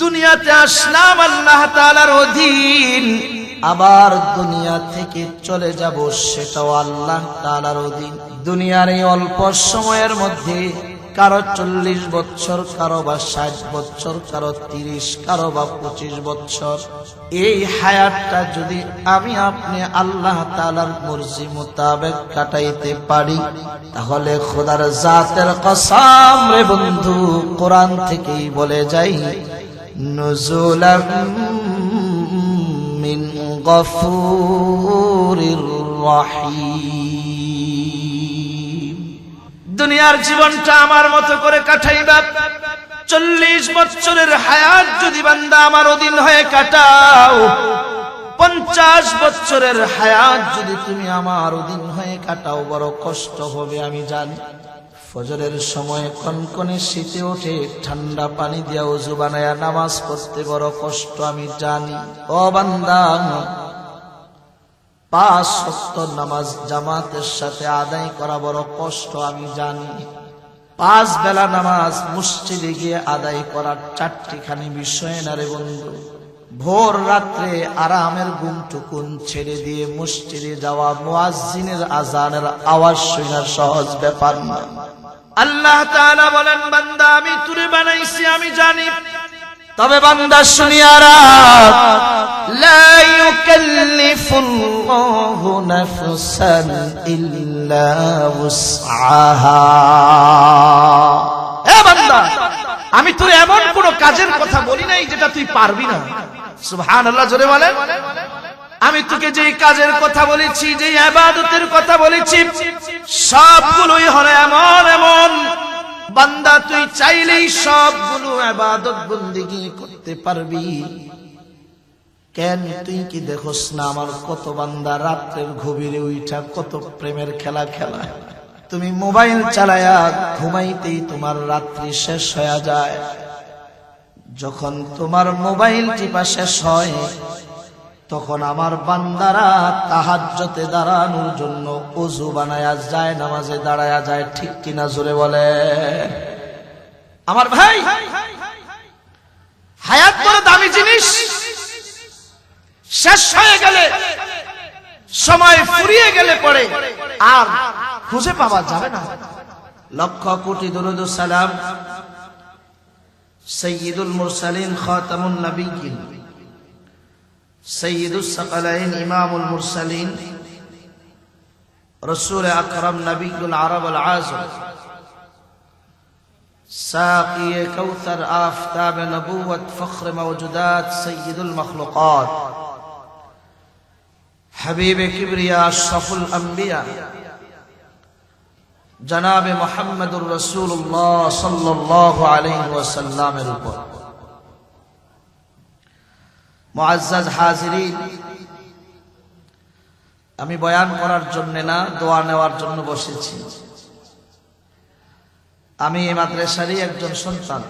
দুনিয়াতে আসলাম আল্লাহ তাআলার অধীন, আবার দুনিয়া থেকে চলে যাব সেটাও আল্লাহ তাআলার অধীন। দুনিয়ার এই অল্প সময়ের মধ্যে কারো 40 বছর, কারো বা 60 বছর, কারো 30, কারো বা 25 বছর। এই হায়াতটা যদি আমি আপনি আল্লাহ তাআলার মর্জি মোতাবেক কাটাইতে পারি, তাহলে খোদার জাতের কসম রে বন্ধু, কোরআন থেকেই বলে যাই, নুজুলাম মিন গফুরির রহিম। দুনিয়ার জীবনটা আমার মতো করে কাটাইবা। 40 বছরের হায়াত যদি বান্দা আমার অধীন হয়ে কাটাও, 50 বছরের হায়াত যদি তুমি আমার অধীন হয়ে কাটাও, বড় কষ্ট হবে আমি জানি। ফজরের সময় কনকনে শীতে ওঠে, ঠান্ডা পানি দিয়া ওযু বানায়া নামাজ পড়তে বড় কষ্ট আমি জানি। ও বান্দা, 5 ওয়াক্ত নামাজ জামাতের সাথে আদায় করা বড় কষ্ট আমি জানি। 5 বেলা নামাজ মসজিদে গিয়ে আদায় করার 4টিখানি বিষয় না রে বন্ধু। ভোর রাত্রে আরামের ঘুমটুকুন ছেড়ে দিয়ে মসজিদে যাওয়া, মুয়াজ্জিনের আজানের আওয়াজ শোনা সহজ ব্যাপার না। আল্লাহ তাআলা বলেন, বান্দা আমি তোরে বানাইছি আমি জানি, তবে বান্দা শুনিয়া রাখ, লা ইউকাল্লিফুল্লাহু নাফসান ইল্লা উসআহা। হে বান্দা, আমি তোর এমন কোন কাজের কথা বলি নাই যেটা তুই পারবি না। সুবহানাল্লাহ, জোরে বলেন। আমি তোকে যেই কাজের কথা বলেছি, যেই ইবাদতের কথা বলেছি, সবগুলোই হলো এমন এমন বান্দা তুই চাইলেই সবগুলো ইবাদত বন্দেগী করতে পারবি। কেন তুই কি দেখোস না আমার কত বান্দা রাত্রের গভীরে উঠা কত প্রেমের খেলা খেলা? তুমি মোবাইল চালায়া ঘুমাইতেই তোমার রাত্রি শেষ হয়ে যায়। যখন তোমার মোবাইল টিপা শেষ হয়, তখন আমার বান্দারা তাহাজ্জুদে দাঁড়ানোর জন্য ওযু বানায়া যায়, নামাজে দাঁড়ায়া যায়। ঠিক কিনা জোরে বলে? আমার ভাই, হায়াত বড় দামি জিনিস। শেষ হয়ে গেলে, সময় ফুরিয়ে গেলে পরে আর খুঁজে পাওয়া যাবে না। লক্ষ কোটি দরুদ ও সালাম সাইয়্যিদুল মুরসালিন, খাতামুন নবিয়্যিন, সৈয়দুস সাকালাইন, ইমামুল মুরসালিন, রাসূল আকরাম, নবিয়ুল আরব আল আযম, সাকিয়ে কাউসার, আফতাব নবুওয়াত, ফখর মওজুদাত, সৈয়দুল মখলুকাত, হাবিবে কিবরিয়া, আশরাফুল আম্বিয়া, জনাবে মুহাম্মদুর রাসূলুল্লাহ সাল্লাল্লাহু আলাইহি ওয়াসাল্লামের উপর। মুআজ্জাজ হাজিরিন, আমি বয়ান করার জন্য না, দোয়া নেওয়ার জন্য বসেছি। আমি এই মাদ্রাসারই একজন সন্তান।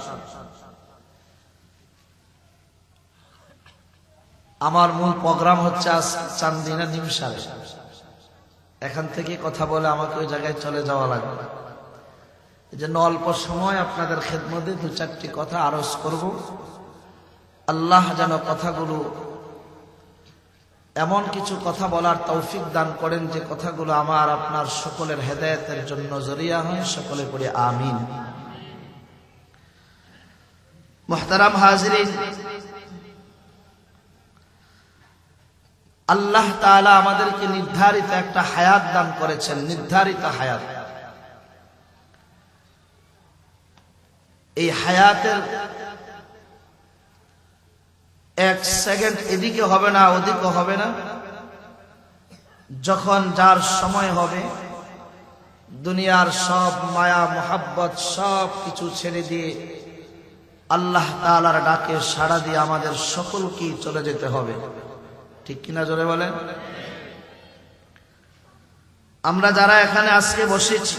আমার মূল প্রোগ্রাম হচ্ছে আজ চান্দিনা নিমসারে। এখান থেকে কথা বলে আমাকে ওই জায়গায় চলে যাওয়া লাগবে। এই জন্য অল্প সময় আপনাদের খেদমতে 2-4টি কথা আরজ করব। আল্লাহ যেন কথাগুলো, এমন কিছু কথা বলার তৌফিক দান করেন যে কথাগুলো আমার আপনার সকলের হেদায়েতের জন্য জরিয়া হয়। সকলে পড়ে আমিন। মুহতারাম হাজিরিন, আল্লাহ তাআলা আমাদেরকে নির্ধারিত একটা হায়াত দান করেছেন, নির্ধারিত হায়াত। এই হায়াতের 1 সেকেন্ড এদিকে হবে না, ওদিকে হবে না। যখন যার সময় হবে, দুনিয়ার সব মায়া মোহাব্বত সব কিছু ছেড়ে দিয়ে আল্লাহ তাআলার ডাকে সাড়া দিয়ে আমাদের সকলকেই চলে যেতে হবে। ঠিক কিনা জোরে বলেন? আমরা যারা এখানে আজকে বসেছি,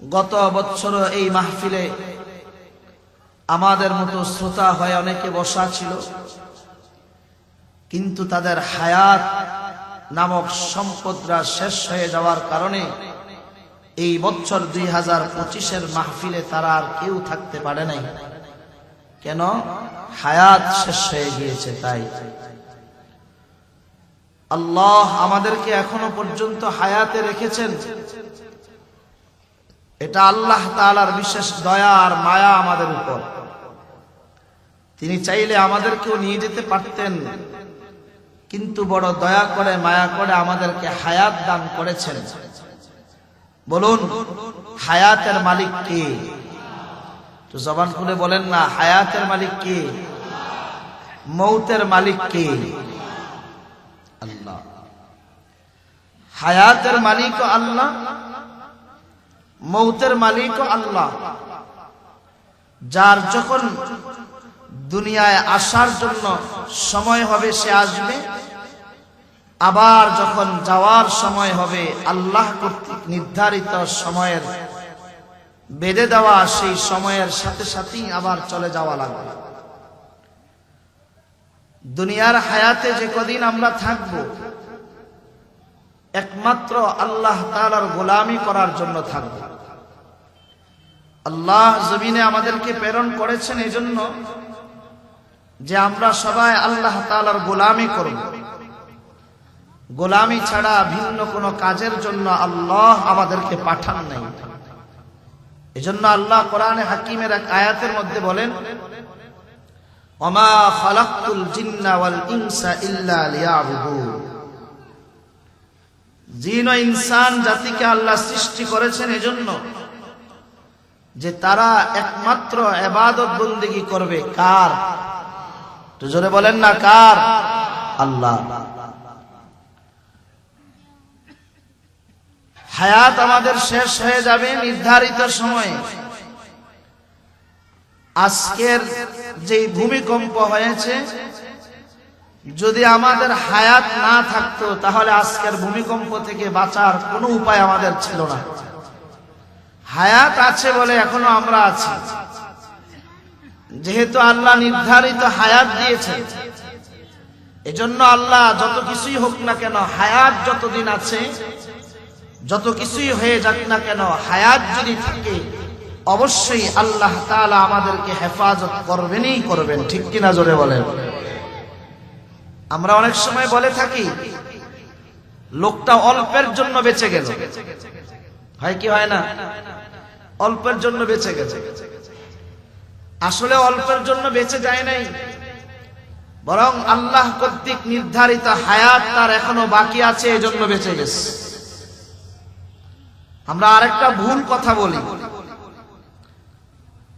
গত বছর এই মাহফিলে আমাদের মতো শ্রোতা হয়ে অনেকে বসা ছিল, কিন্তু তাদের হায়াত নামক সম্পদরা শেষ হয়ে যাওয়ার কারণে এই বছর 2025-এর মাহফিলে তারা আর কেউ থাকতে পারে নাই। কেন? হায়াত শেষ হয়ে গিয়েছে। তাই আল্লাহ আমাদেরকে এখনো পর্যন্ত হায়াতে রেখেছেন, এটা আল্লাহ তাআলার বিশেষ দয়া আর মায়া আমাদের উপর। তিনি চাইলে আমাদেরকেও নিয়ে যেতে পারতেন, কিন্তু বড় দয়া করে মায়া করে আমাদেরকে হায়াত দান করেছেন। বলুন, হায়াতের মালিক কে? তো জবান খুলে বলেন না, হায়াতের মালিক কে? মৌতের মালিক কে? আল্লাহ। হায়াতের মালিকও আল্লাহ, মৌতের মালিকও আল্লাহ। যার যখন দুনিয়ায় আসার জন্য সময় হবে সে আসবে, আবার যখন যাওয়ার সময় হবে আল্লাহ কর্তৃক নির্ধারিত সময়ের বেঁধে দেওয়া সেই সময়ের সাথে সাথেই আবার চলে যাওয়া লাগবে। দুনিয়ার হায়াতে যে কদিন আমরা থাকব, একমাত্র আল্লাহ তাআলার গোলামি করার জন্য থাকব। আল্লাহ জমিনে আমাদেরকে প্রেরণ করেছেন এজন্য যে আমরা সবাই আল্লাহ তাআলার গোলামি করব। গোলামি ছাড়া ভিন্ন কোনো কাজের জন্য আল্লাহ আমাদেরকে পাঠান নাই। এজন্য আল্লাহ কোরআনে হাকিমের এক আয়াতের মধ্যে বলেন, ওমা খালাকতুল জিন্না ওয়াল ইনসা ইল্লা লিয়াবুদুন। জিন ও ইনসান জাতিকে আল্লাহ সৃষ্টি করেছেন এজন্য যে তারা একমাত্র ইবাদত বন্দেগী করবে। কার? তো জোরে বলেন না, কার? আল্লাহ। হায়াত আমাদের শেষ হয়ে যাবে নির্ধারিত সময়ে। আজকের যে ভূমিকম্প হয়েছে, যদি আমাদের হায়াত না থাকতো তাহলে আজকের ভূমিকম্প থেকে বাঁচার কোনো উপায় আমাদের ছিল না। হায়াত আছে বলে এখনো আমরা আছি। যেহেতু আল্লাহ নির্ধারিত হায়াত দিয়েছেন, এজন্য আল্লাহ যত কিছুই হোক না কেন, হায়াত যতদিন আছে, যত কিছুই হয়ে যাক না কেন, হায়াত যদি থাকে অবশ্যই আল্লাহ তাআলা আমাদেরকে হেফাজত করবেনই করবেন। ঠিক কিনা জোরে বলেন। আমরা অনেক সময় বলে থাকি লোকটা অল্পের জন্য বেঁচে গেল, হয় কি হয় না? অল্পের জন্য বেঁচে গেছে। আসলে অল্পের জন্য বেঁচে যায় নাই, বরং আল্লাহ কর্তৃক নির্ধারিত হায়াত তার এখনো বাকি আছে, এজন্য বেঁচে গেছে। আমরা আরেকটা ভুল কথা বলি,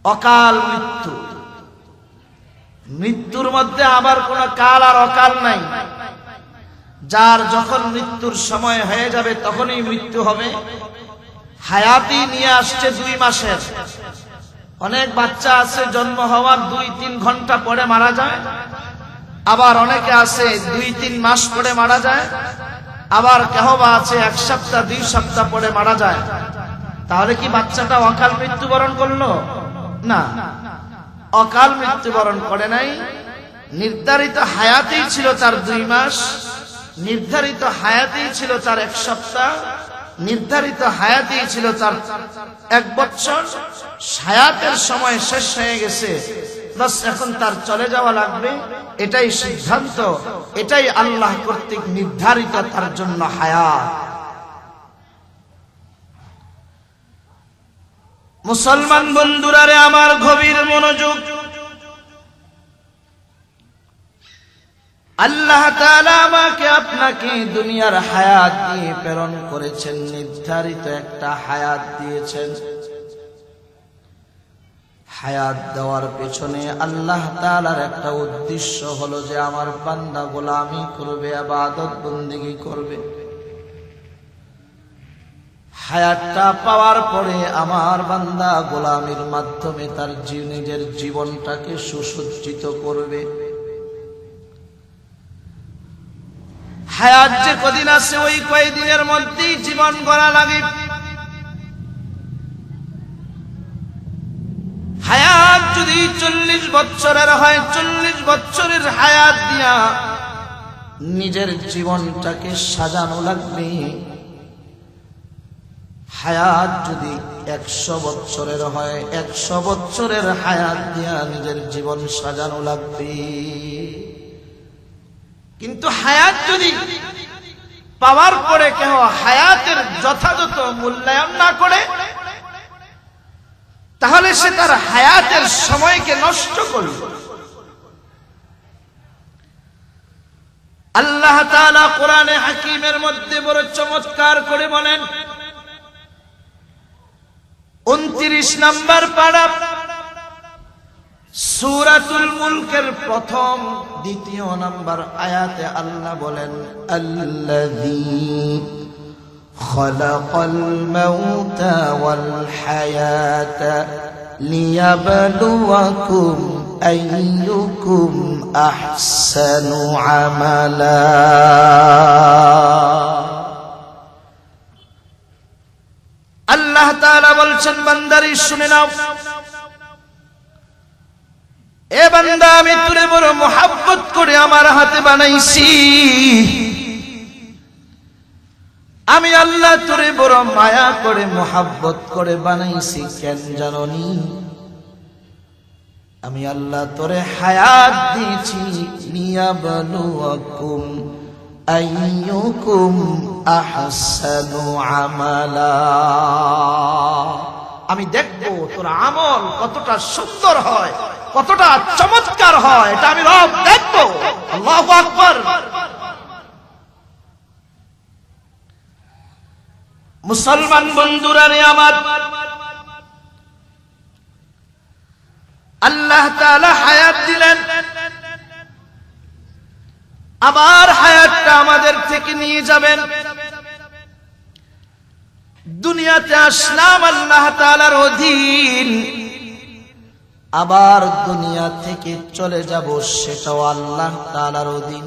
অকাল মৃত্যু। মৃত্যুর মধ্যে আবার কোন কাল আর অকাল নাই। যার যখন মৃত্যুর সময় হয়ে যাবে তখনই মৃত্যু হবে। হায়াতি নিয়ে আসছে 2 মাসের। অনেক বাচ্চা আছে জন্ম হওয়ার 2-3 ঘন্টা পরে মারা যায়, আবার অনেকে আছে 2-3 মাস পরে মারা যায়, আবার কেহ বা আছে 1 সপ্তাহ 2 সপ্তাহ পরে মারা যায়। তাহলে কি বাচ্চাটা অকাল মৃত্যুবরণ করলো? না, অকাল মৃত্যুবরণ করে নাই। নির্ধারিত হায়াতেই ছিল তার 2 মাস, নির্ধারিত হায়াতেই ছিল তার 1 সপ্তাহ, নির্ধারিত হায়াতেই ছিল তার 1 বছর। হায়াতের সময় শেষ হয়ে গেছে, বাস এখন তার চলে যাওয়া লাগবে। এটাই সিদ্ধান্ত, এটাই আল্লাহ কর্তৃক নির্ধারিত তার জন্য হায়াত। মুসলমান বন্ধুরা রে আমার, গভীর মনোযোগ। আল্লাহ তাআলা আমাকে আপনাকে দুনিয়ার হায়াত দিয়ে প্রেরণ করেছেন, নির্ধারিত একটা হায়াত দিয়েছেন। হায়াত দেওয়ার পেছনে আল্লাহ তাআলার একটা উদ্দেশ্য হলো যে আমার বান্দা গোলামি করবে, ইবাদত বন্দেগী করবে। হায়াতটা পাওয়ার পরে আমার বান্দা গোলামির মাধ্যমে তার নিজের জীবনটাকে সুসজ্জিত করবে। হায়াত যে কদিন আছে ওই কয়দিনের মধ্যেই জীবন গড়া লাগে। হায়াত যদি 40 বছরের হয়, 40 বছরের হায়াত দিয়া নিজের জীবনটাকে সাজানো লাগবে। হায়াত যদি 100 বছরের হয়, 100 বছরের হায়াত দিয়া নিজের জীবন সাজানো লাগবে। কিন্তু হায়াত যদি পাওয়ার পরে কেহ হায়াতের যথাযথ মূল্যায়ন না করে, তাহলে সে তার হায়াতের সময়কে নষ্ট করবে। আল্লাহ তাআলা কোরআনে হাকিমের মধ্যে বড় চমৎকার করে বলেন, 29 নম্বর পারা সূরাতুল মুলকের প্রথম 2 নম্বর আয়াতে আল্লাহ বলেন, আল্লাযী খালাকাল মাউতা ওয়াল হায়াতা লিয়াবলুয়াকুম আইয়ুকুম আহসানু আমালা। আল্লাহ তাআলা বলছেন, বান্দারে শুনে নাও, এ বান্দা আমি তোরে বড় মোহাব্বত করে আমার হাতে বানাইছি। আমি আল্লাহ তোরে বড় মায়া করে মোহাব্বত করে বানাইছি। কেন জানোনি? আমি আল্লাহ তোরে হায়াত দিয়েছি, লিয়াবলুয়াকুম আইয়ুকুম আহসানু আমালা। আমি দেখবো তোর আমল কতটা সুন্দর হয়, কতটা চমৎকার হয়, এটা আমি রব দেখবো। আল্লাহু আকবার। মুসলমান বন্ধুরা রে আমার, আল্লাহ তাআলা হায়াত দিলেন, আবার হায়াতটা আমাদের থেকে নিয়ে যাবেন। দুনিয়াতে আসলাম আল্লাহ তাআলার অধীন, আবার দুনিয়া থেকে চলে যাব, সেটাও আল্লাহ তাআলার অধীন।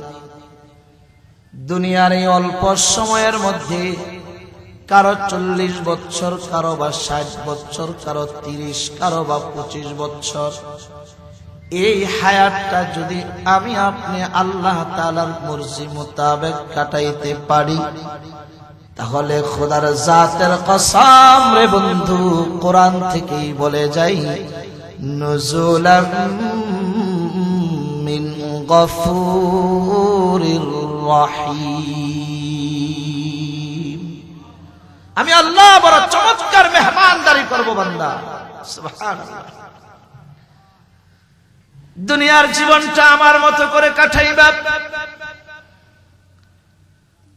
দুনিয়ার এই অল্প সময়ের মধ্যে কারো 40 বছর, কারো বা 60 বছর, কারো 30, কারো বা 25 বছর। এই হায়াতটা যদি আমি আপনি আল্লাহ তাআলার মর্জি মোতাবেক কাটাইতে পারি, তাহলে খোদার জাতের কসম রে বন্ধু, কোরআন থেকেই বলে যাই, নুজুলাম মিন গফুরির রহিম। আমি আল্লাহ বড় চমৎকার মেহমানদারি করব বান্দা। সুবহানাল্লাহ। দুনিয়ার জীবনটা আমার মতো করে কাটাইবা।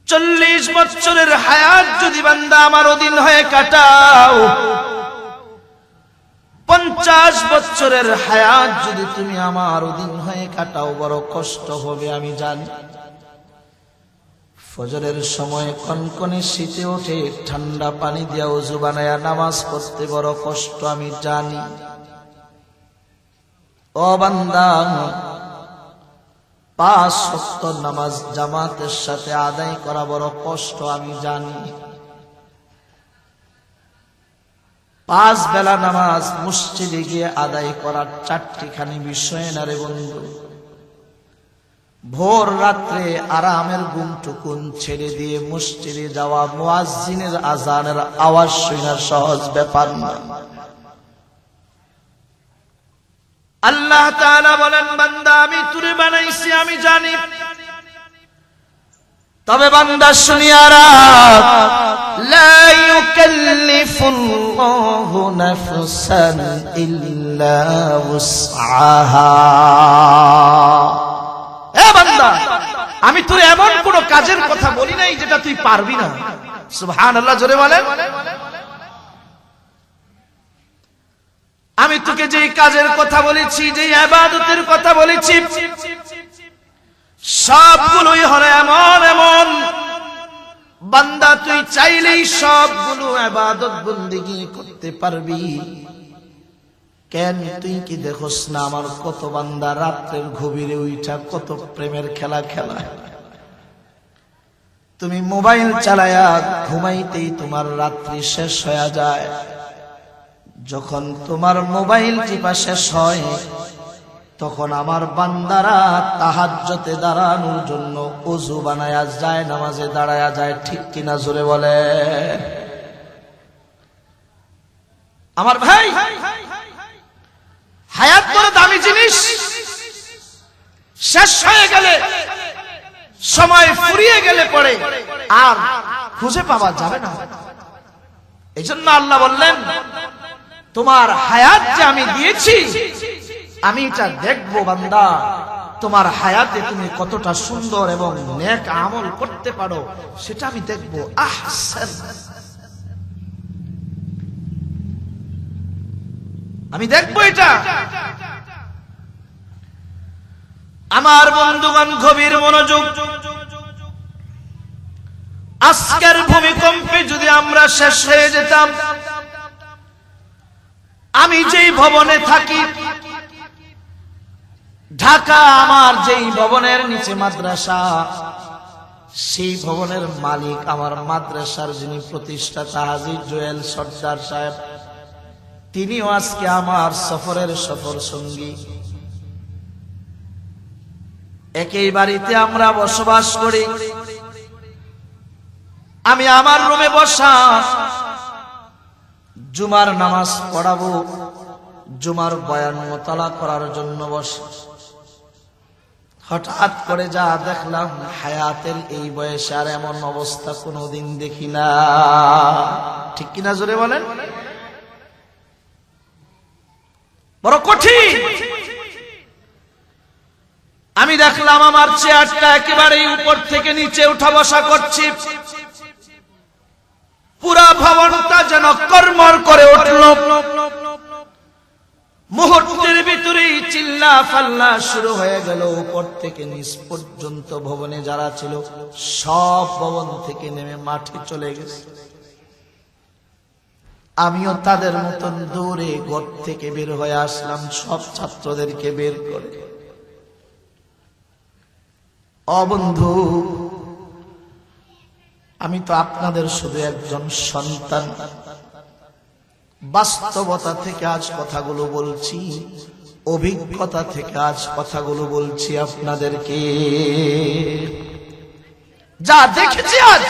40 বছরের হায়াত যদি বান্দা আমার অধীন হয়ে কাটাও, 50 বছরের হায়াত যদি তুমি আমার অধীন হয়ে কাটাও, বড় কষ্ট হবে আমি জানি। ফজরের সময় কনকনে শীতে ওঠে, ঠান্ডা পানি দিয়া ওযু বানায়া নামাজ পড়তে বড় কষ্ট আমি জানি। ও বান্দা, 5 ওয়াক্ত নামাজ জামাতের সাথে আদায় করা বড় কষ্ট আমি জানি। 5 বেলা নামাজ মসজিদে গিয়ে আদায় করার 4টিখানি বিষয় না রে বন্ধু। ভোর রাত্রে আরামের ঘুমটুকুন ছেড়ে দিয়ে মসজিদে যাওয়া, মুয়াজ্জিনের আজানের আওয়াজ শোনা সহজ ব্যাপার না। আল্লাহ তাআলা বলেন, বান্দা আমি তোরে বানাইছি আমি জানি, তবে বান্দা শুনিয়া রাখ, লা ইউকাল্লিফুল্লাহু নাফসান ইল্লা উসআহা। এ বান্দা, আমি তোরে এমন কোন কাজের কথা বলি নাই যেটা তুই পারবি না। সুবহানাল্লাহ, জোরে বলেন। আমি তোকে যেই কাজের কথা বলেছি, যেই ইবাদতের কথা বলেছি, সবগুলোই হলো এমন এমন বান্দা তুই চাইলেই সবগুলো ইবাদত বন্দেগী করতে পারবি। কেন তুই কি দেখোস না আমার কত বান্দা রাত্রের গভীরে উঠা কত প্রেমের খেলা খেলায়? তুমি মোবাইল চালায়া ঘুমাইতেই তোমার রাত্রি শেষ হয়ে যায়। যখন তোমার মোবাইল টিপা শেষ হয়, তখন আমার বান্দারা তাহাজ্জুদে দাঁড়ানোর জন্য ওযু বানায়া যায়, নামাজে দাঁড়ায়া যায়। ঠিক কিনা জোরে বলে? আমার ভাই, হায়াত বড় দামি জিনিস। শেষ হয়ে গেলে, সময় ফুরিয়ে গেলে পরে আর খুঁজে পাওয়া যাবে না। এই জন্য আল্লাহ বললেন, তোমার হায়াত যে আমি দিয়েছি, আমি এটা দেখবো বান্দা, তোমার হায়াতে তুমি কতটা সুন্দর এবং নেক আমল করতে পারো সেটা আমি দেখবো। আহসান, আমি দেখবো এটা। আমার বন্ধুগণ, গভীর মনোযোগ। আজকের ভূমিকম্পে যদি আমরা শেষ হয়ে যেতাম, আমি যেই ভবনে থাকি ঢাকা, আমার যেই ভবনের নিচে মাদ্রাসা, সেই ভবনের মালিক আমার মাদ্রাসার যিনি প্রতিষ্ঠাতা হাজী জুয়েল সর্দার সাহেব, তিনিও আজকে আমার সফরের সফর সঙ্গী। একই বাড়িতে আমরা বসবাস করি। আমি আমার রুমে বসা, জুমার নামাজ পড়াবো, জুমার বয়ান মোতালা করার জন্য বসে। হঠাৎ করে যা দেখলাম, হায়াতের এই বয়সে আর এমন অবস্থা কোনোদিন দেখি না। ঠিক কিনা জোরে বলেন? বড় কঠিন। আমি দেখলাম আমার চেয়ারটা একেবারেই উপর থেকে নিচে উঠা বসা করছি। পুরা ভবনটা যেন কর্মর করে উঠল। মুহূর্তের ভিতরেই চিল্লা ফাল্লা শুরু হয়ে গেল। উপর থেকে নিচ পর্যন্ত ভবনে যারা ছিল সব ভবন থেকে নেমে মাঠে চলে গেছে। আমিও তাদের মতন দৌড়ে ঘর থেকে বের হয়ে আসলাম, সব ছাত্রদেরকে বের করে। বন্ধু, আমি তো আপনাদের শুধু একজন সন্তান। বাস্তবতা থেকে আজ কথাগুলো বলছি, অভিজ্ঞতা থেকে আজ কথাগুলো বলছি আপনাদেরকে। যা দেখেছি আজ,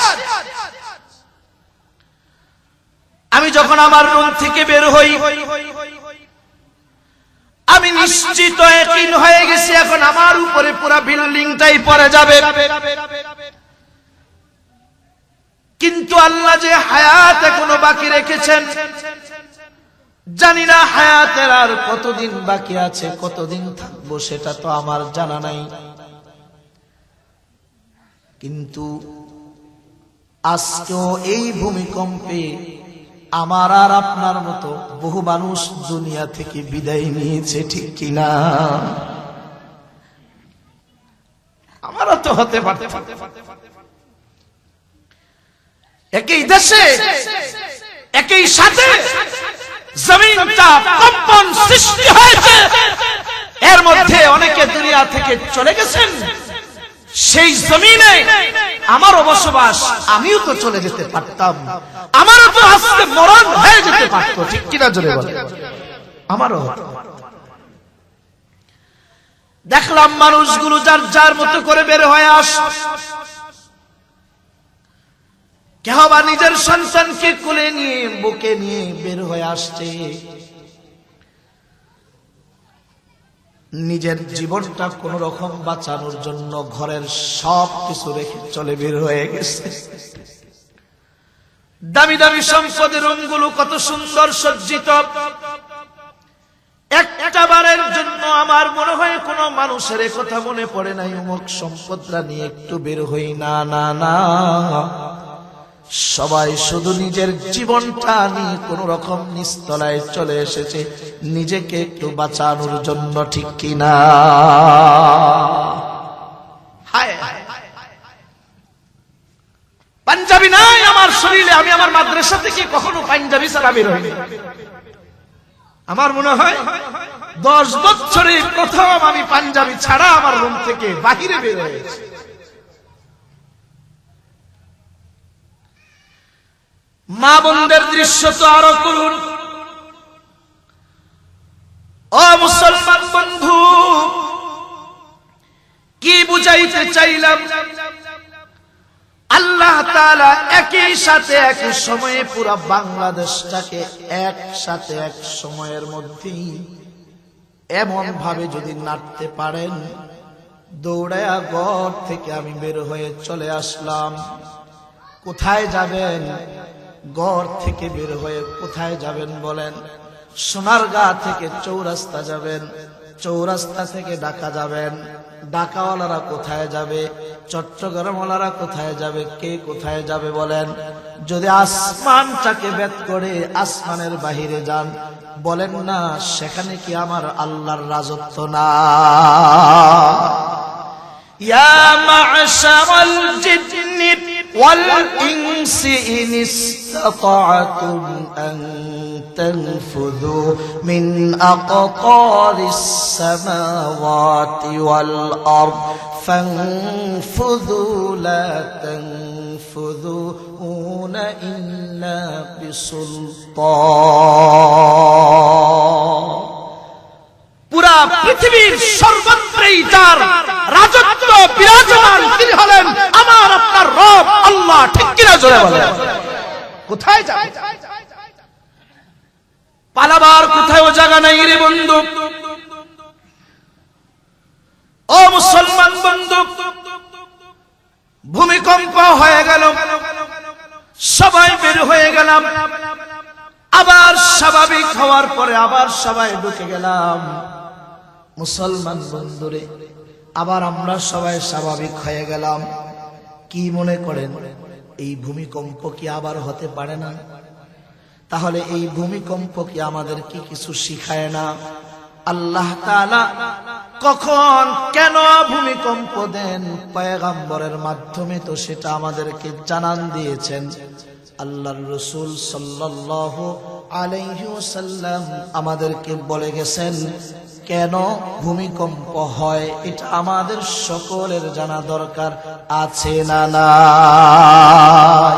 আমি যখন আমার রুম থেকে বের হই, আমি নিশ্চিত ইয়াকিন হয়ে গেছি এখন আমার উপরে পুরো বিল্ডিংটাই পড়ে যাবে। কিন্তু আল্লাহ যে হায়াত এখনো বাকি রেখেছেন, জানি না হায়াতের আর কতদিন বাকি আছে, কতদিন থাকবো সেটা তো আমার জানা নাই। কিন্তু আজকেও এই ভূমিকম্পে আমার আর আপনার মতো বহু মানুষ দুনিয়া থেকে বিদায় নিয়েছে, ঠিক কিনা? আমারও তো হতে পারে। একই দেশে, একই সাথে জমিনটা কম্পন সৃষ্টি হয়েছে, এর মধ্যে অনেকে দুনিয়া থেকে চলে গেছেন। সেই জমিনে আমারও বসবাস, আমিও তো চলে যেতে পারতাম, আমারও তো আজকে মরণ হয়ে যেতে পারতো, ঠিক কিনা জোরে বলে? আমারও দেখলাম মানুষগুলো যার যার মতো করে বের হয়ে আস। কেহ বা নিজের সন্তানকে কোলে নিয়ে বুকে নিয়ে বের হয়ে আসছে, নিজের জীবনটা কোন রকম বাঁচানোর জন্য ঘরের সব কিছু রেখে চলে বের হয়ে গেছে। দামি দামি সম্পদের রুমগুলো কত সুন্দর সজ্জিত, একটা বারের জন্য আমার মনে হয় কোন মানুষের কথা মনে পড়ে নাই, অমুক সম্পদটা নিয়ে একটু বের হই না। না না, সবাই শুধু নিজের জীবনটা নিয়ে কোন রকম নিস্তলায় চলে এসেছে, নিজেকে একটু বাঁচানোর জন্য, ঠিক কিনা? পাঞ্জাবি নাই আমার শরীরে, আমি আমার মাদ্রাসা থেকে কখনো পাঞ্জাবি ছাড়া বের হইনি। আমার মনে হয় 10 বছরে প্রথম আমি পাঞ্জাবি ছাড়া আমার রুম থেকে বাহিরে বের হয়েছি। মা বোনদের দৃশ্য তো আরো করুন। ও মুসলমান বন্ধু, কি বুঝাইতে চাইলাম? আল্লাহ তাআলা একই সাথে একই সময়ে পুরো বাংলাদেশটাকে একসাথে এক সময়ের মধ্যেই এমন ভাবে যদি নাড়তে পারেন, দৌড়ায়া ঘর থেকে আমি বের হয়ে চলে আসলাম। কোথায় যাবেন? ঘর থেকে বের হয়ে কোথায় যাবেন বলেন? সোনারগাঁ থেকে চৌরাস্তা যাবেন, চৌরাস্তা থেকে ঢাকা যাবেন। ঢাকাওয়ালারা কোথায় যাবে? চট্টগ্রামওয়ালারা কোথায় যাবে? কে কোথায় যাবে বলেন? যদি আসমানটাকে ভেদ করে আসমানের বাহিরে যান, বলেন না সেখানে কি আমার আল্লাহর রাজত্ব না? ইয়া মা'শারাল জিন্নি ওয়াল ইনসি ইন ইসতাতা'তুম আন তানফুযু মিন আকতারিস সামাওয়াতি ওয়াল আরদ ফানফুযু লা তানফুযুনা ইল্লা বিসুলতান। পুরা পৃথিবীর সর্বত্রই যার রাজত্ব বিরাজমান তিনি হলেন আমার আপনার রব আল্লাহ। ঠিক কিনা জোরে বলেন? কোথায় যাবে? পালাবার কোথাও জায়গা নাই রে বন্ধু। ও মুসলমান বন্ধু, ভূমিকম্প হয়ে গেল, সবাই বের হয়ে গেলাম, আবার স্বাভাবিক হওয়ার পরে আবার সবাই ঢুকে গেলাম। মুসলমান বন্ধুরে, আবার আমরা সবাই স্বাভাবিক হয়ে গেলাম। কি মনে করেন এই ভূমিকম্প কি আবার হতে পারে না? তাহলে এই ভূমিকম্প কি আমাদের কি কিছু শিখায় না? আল্লাহ তাআলা কখন কেন ভূমিকম্প দেন পয়গম্বরের মাধ্যমে তো সেটা আমাদেরকে জানান দিয়েছেন। আল্লাহর রাসূল সাল্লাল্লাহু আলাইহি ওয়াসাল্লাম আমাদেরকে বলে গেছেন কেন ভূমিকম্প হয়। এটা আমাদের সকলের জানা দরকার আছে না নাই?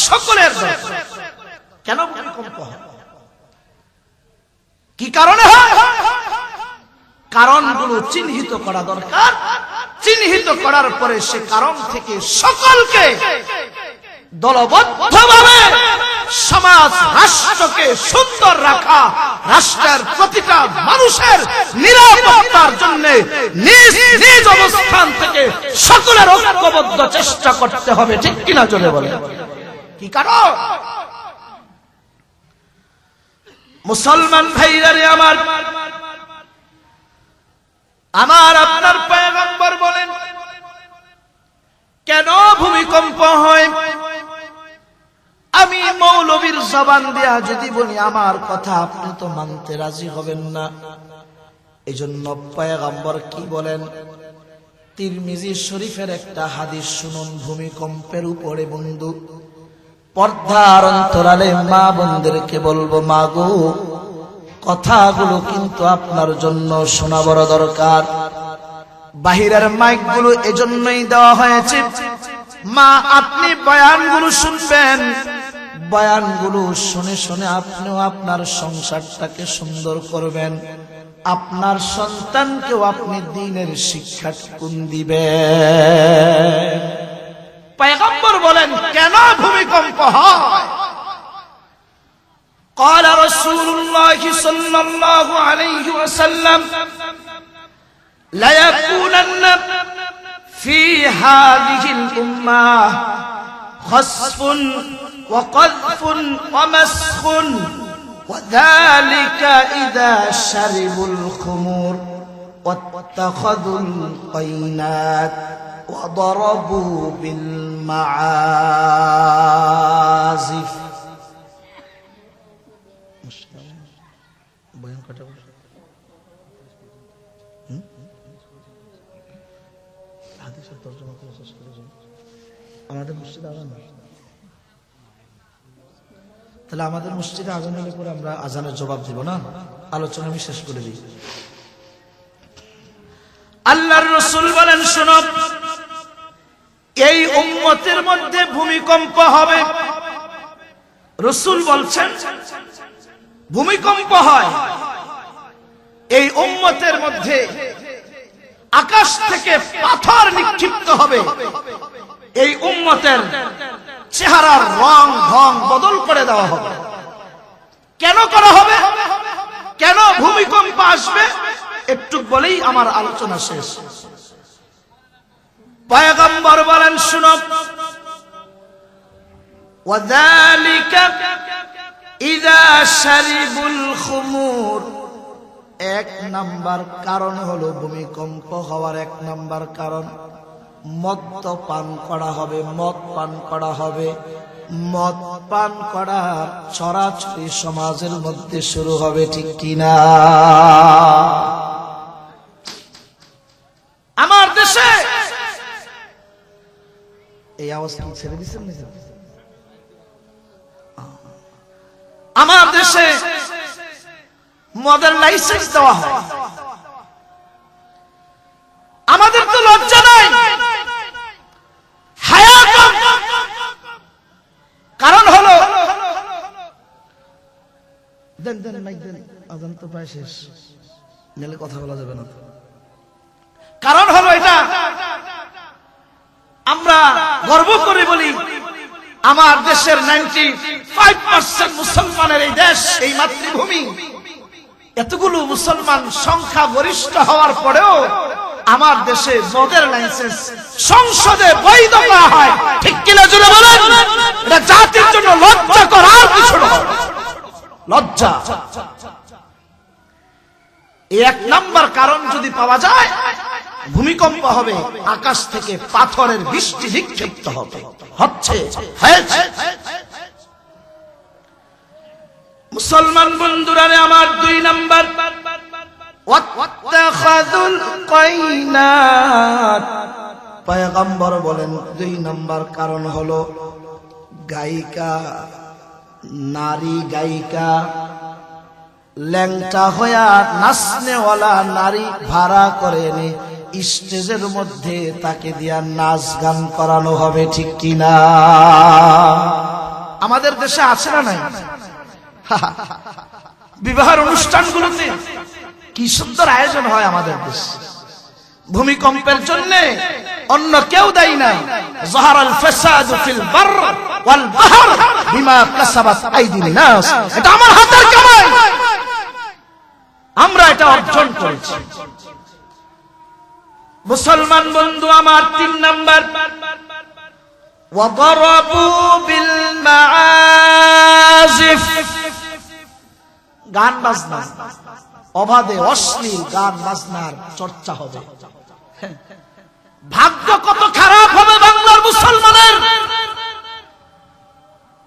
সকলের দরকার। কেন ভূমিকম্প হয়, কি কারণে হয়, কারণগুলো চিহ্নিত করা দরকার। চিহ্নিত করার পরে সে কারণ থেকে সকলকে দলবদ্ধভাবে সমাজ রাষ্ট্রকে সুন্দর রাখা, রাষ্ট্রের প্রতিটা মানুষের নিরাপত্তার জন্য নিজ নিজ অবস্থান থেকে সকলের ঐক্যবদ্ধ চেষ্টা করতে হবে। ঠিক কিনা জোরে বলে? কি কারণ? মুসলমান ভাইরা রে আমার, আমার আপনার পয়গম্বর বলেন কেন ভূমিকম্প হয়। আমি মৌলবীর জবান দিয়া যদি বলি আমার কথা আপনি তো মানতে রাজি হবেন না। এজন্য পয়গম্বর কি বলেন? তিরমিজি শরীফের একটা হাদিস শুনুন ভূমিকম্পের উপরে বন্ধু। পর্দার অন্তরালে মা বোনদেরকে বলবো, মা গো কথাগুলো কিন্তু আপনার জন্য শোনা বড় দরকার। বাহিরের মাইকগুলো এজন্যই দেওয়া হয়েছে, মা আপনি বয়ানগুলো শুনবেন, বয়ানগুলো শুনে শুনে আপনিও আপনার সংসারটাকে সুন্দর করবেন, আপনার সন্তানকেও আপনি দ্বীনের শিক্ষাটুকু দিবেন। পয়গম্বর বলেন কেন ভূমিকম্প হয়। قال رسول الله صلى الله عليه وسلم لا يكونن في هذه الأمة خسف وقذف ومسخ وذلك إذا شربوا الخمور واتخذوا القينات وضربوا بالمعازف। আমাদের মসজিদে আজান, তাহলে আমাদের মসজিদে আজান হলে পরে আমরা আজানের জবাব দিব না? আলোচনা আমি শেষ করে দিই। আল্লাহর রাসূল বলেন শোনো, এই উম্মতের মধ্যে ভূমিকম্প হবে। রাসূল বলছেন ভূমিকম্প হয় এই উম্মতের মধ্যে, আকাশ থেকে পাথর নিক্ষিপ্ত হবে। এই উম্মতের চেহারার রং ঢং বদল করে দেওয়া হবে। কেন করা হবে? কেন ভূমিকম্প আসবে? একটু বলেই আমার আলোচনা শেষ। পয়গম্বর বলেন, শুনো, ওয়াযালিকা ইযা শারিবুল খুমুর। এক নাম্বার কারণ হলো ভূমিকম্প হওয়ার এক নাম্বার কারণ মদ পান করা হবে। মদ পান করা হবে। মদ পান করা ছড়াছড়ি সমাজের মধ্যে শুরু হবে, ঠিক কিনা? আমার দেশে এই আওয়াজ কি ছেড়ে দিচ্ছেন? আমার দেশে মদের লাইসেন্স দেওয়া হয়। আমাদের তো লজ্জা নাই, হায়া কম। কারণ হলো দেন দেন মাইক দেন, আজান তো প্রায় শেষ, নাহলে কথা বলা যাবে না। কারণ হলো এটা আমরা গর্ব করে বলি, আমার দেশের 95% মুসলমানের এই দেশ, এই মাতৃভূমি, এতগুলো মুসলমান সংখ্যা গরিষ্ঠ হওয়ার পরেও আমার দেশে মদের লাইসেন্স সংসদে বৈধ করা হয়, ঠিক কিনা জোরে বলেন? এটা জাতির জন্য লজ্জা করার কিছু না, লজ্জা। এক নাম্বার কারণ যদি পাওয়া যায়, ভূমিকম্প হবে, আকাশ থেকে পাথরের বৃষ্টি নিক্ষিপ্ত হবে, হচ্ছে, হয়েছে। মুসলমান বন্ধুরা আমার, 2 নাম্বার, ওয়াত্তাখাযুল কায়নাত। পয়গম্বর বলেন 2 নাম্বার কারণ হলো গায়িকা, নারী গায়িকা, ল্যাংটা হইয়া নাচনেওয়ালা নারী ভাড়া করে এনে স্টেজের মধ্যে তাকে দিয়া নাচ গান করানো হবে, ঠিক কিনা? আমাদের দেশে আছে না নাই? বিবাহের অনুষ্ঠানগুলোতে কি সুন্দর আয়োজন হয় আমাদের দেশে। ভূমিকম্পের জন্য অন্য কেউ দায়ী না। যাহারাল ফাসাদু ফিল বার ওয়াল বাহর বিমা কাসাবাত আইদিন নাস। এটা আমার হাতের কামাই, আমরা এটা অর্জন করেছি। মুসলমান বন্ধু আমার, 3 নাম্বার, ওয়াদারাবু বিল মাআজিফ। গান বাজনা, অবাধে অশ্লীল গান বাজনার চর্চা হবে। ভাগ্য কত খারাপ হবে বাংলার মুসলমানের।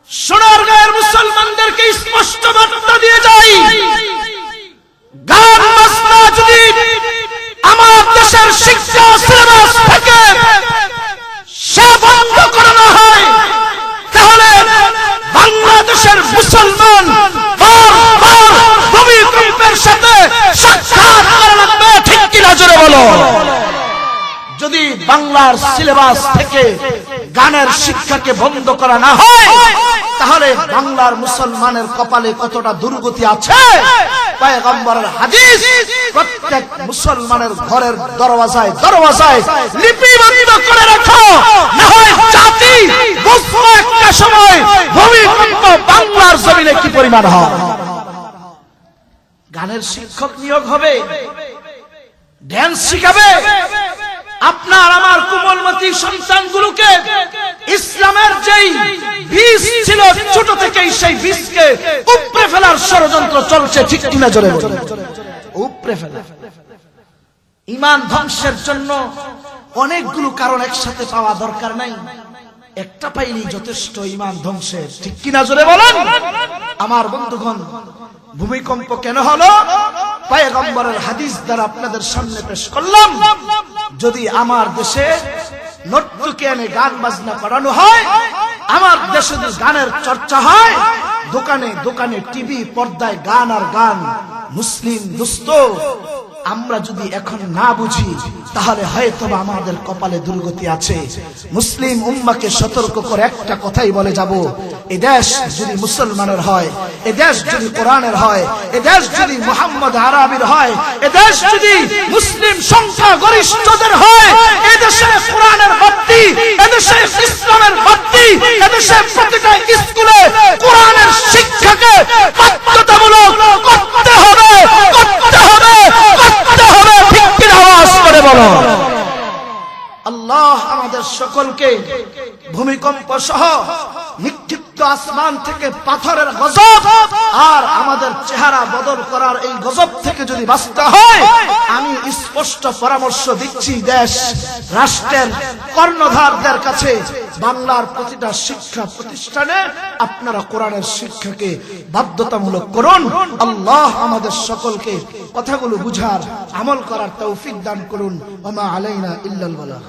সোনারগাঁয়ের মুসলমানদেরকে স্পষ্ট বার্তা দিয়ে যাই, গান বাজনা যদি আমার দেশের শিক্ষা সিলেবাস থেকে সে বন্ধ করানো হয়, তাহলে বাংলাদেশের মুসলমান ভূমিকম্পের সাথে সাক্ষাৎ করা লাগবে, ঠিক কিনা জোরে বলো? যদি বাংলার সিলেবাস থেকে গানের শিক্ষাকে বন্ধ করা না হয়, তাহলে বাংলার মুসলমানের কপালে কতটা দুর্গতি আছে। পয়গম্বরের হাদিস, প্রত্যেক মুসলমানের ঘরের দরওয়াজায় দরওয়াজায় লিপিবদ্ধ করে রাখো, না হয় জাতি বুঝবে একটা সময় ভূমিকম্প বাংলার জমিনে কি পরিমাণ হয়। গানের শিক্ষক নিয়োগ হবে, ড্যান্স শিখাবে। আপনার আমার কোমলমতি সন্তানগুলোকে ইসলামের যেই বীজ ছিল ছোট থেকেই, সেই বীজকে উপড়ে ফেলার ষড়যন্ত্র চলছে, ঠিক কিনা জোরে বলুন? উপড়ে ফেলা। ঈমান ধ্বংসের জন্য অনেকগুলো কারণ একসাথে পাওয়া দরকার নাই, একটা পাইলেই যথেষ্ট ঈমান ধ্বংসের, ঠিক কিনা জোরে বলেন? আমার বন্ধুগণ, ভূমিকম্প কেন হলো? পয়গম্বরের হাদিস দ্বারা আপনাদের সামনে পেশ করলাম। যদি আমার দেশে নর্তকী এনে গান বাজনা করানো হয়, আমার দেশে যদি গানের চর্চা হয়, দোকানে দোকানে টিভি পর্দায় গান আর গান, মুসলিম দোস্ত, আমরা যদি এখন না বুঝি তাহলে হয়তো আমাদের কপালে দুর্গতি আছে। মুসলিম উম্মাকে সতর্ক করে একটা কথাই বলে যাব, এই দেশ যদি মুসলমানের হয়, এই দেশ যদি কোরআনের হয়, এই দেশ যদি মুহাম্মদ আরবির হয়, এই দেশ যদি মুসলিম সংখ্যা গরিষ্ঠদের হয়, এই দেশে কোরআনের বাতি, এই দেশে ইসলামের বাতি, এই দেশে প্রতিটা স্কুলে কোরআনের শিক্ষাকে বাধ্যতামূলক করতে হবে, করতে হবে, করতে হবে। ঠিক কি আওয়াজ করে বলো। আল্লাহ আমাদের সকলকে ভূমিকম্প সহ নিক্ষিপ্ত আসমান থেকে পাথরের গজব আর আমাদের চেহারা বদল করার এই গজব থেকে যদি বাঁচতে হয়, আমি স্পষ্ট পরামর্শ দিচ্ছি দেশ রাষ্ট্রের কর্ণধারদের কাছে, বাংলার প্রতিটা শিক্ষা প্রতিষ্ঠানে আপনারা কোরআনের শিক্ষাকে বাধ্যতামূলক করুন। আল্লাহ আমাদের সকলকে কথাগুলো বুঝার, আমল করার তৌফিক দান করুন। ওয়া মা আলাইনা ইল্লাল বালাগ।